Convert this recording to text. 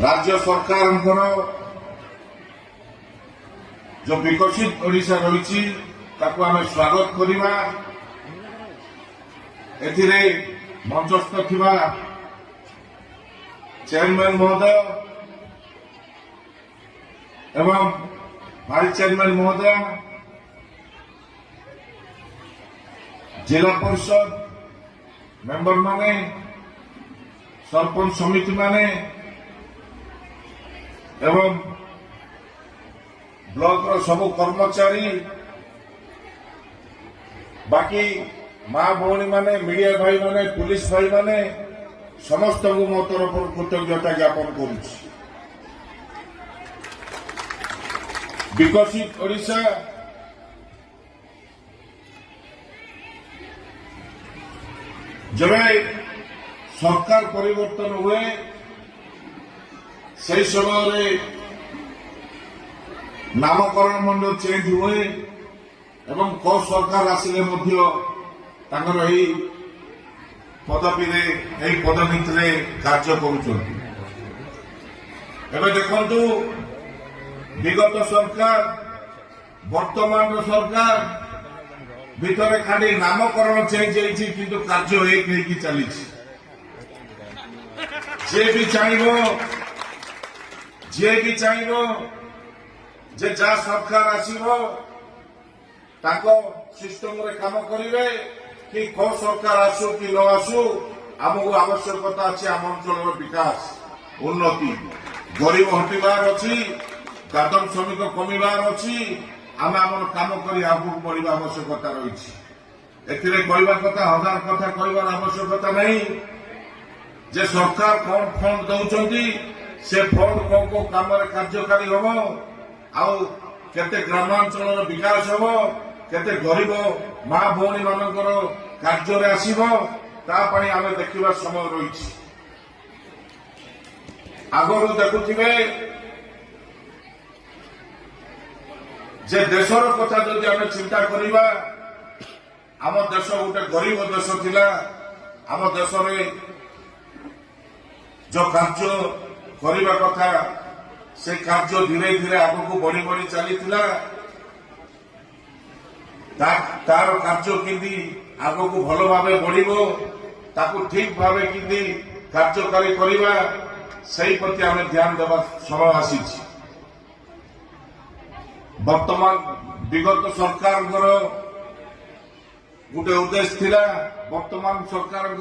राज्य सरकार जो विकसित ओडिशा रही आम स्वागत करवा एथिरे मंचस्थ थिबा चेयरमैन महोदय एवं भाइस चेयरमैन महोदय जिला परिषद मेंबर माने सरपंच समिति माने एवं ब्लॉक सब कर्मचारी बाकी माँ भौणी माने मीडिया भाई माने पुलिस भाई माने समस्त को मो तरफ कृतज्ञता ज्ञापन करुछि। विकसित ओडिशा जब सरकार परिवर्तन हुए से समय नामकरण मंडल चेंज हुए एवं को सरकार आसिले पदवी पदोन्नति कार्य करुछन्ति। देखु विगत सरकार वर्तमान सरकार भितर खाली नामकरण चेंज होइछि किंतु कार्य एक होइकी चलीछि। जे भी चाहिबो जे जा सरकार आसीबो ताको सिस्टम रे काम करिवे कि को सरकार आसु कि न आसु आमको आवश्यकता अछि आम अंचल विकास उन्नति गरीब हटिबार अछि दादन श्रमिक कमिबार अछि आम आम काम करी आगू बढ़िबा आवश्यकता रही। एथिरे कहवा कथा हजार कथा कहबार आवश्यकता नहीं जे सरकार कौन फंड दौरान से फंड कौ कौ काम कार्यकारी हम आउ केते ग्रामांचल विकास हम केते गरीब माँ भौणी मानकर कार्य आसब तापाई आम देखा समय रही। आगु देखुवे जे देशर कथा जदि आम चिंता करवा आम देश गोटे गरीब देश थिला। आम देश में जो कार्य करने कथा से कार्य धीरे धीरे आगू बढ़ी बढ़ी चली तार कार्य किंदी आगू भल भाव बढ़ो ताकू ठीक भाव किंदी कार्यकारी करवा सही प्रति आम ध्यान देवा समय आसी। वर्तमान विगत सरकार गोटे उद्देश्य थिला वर्तमान सरकार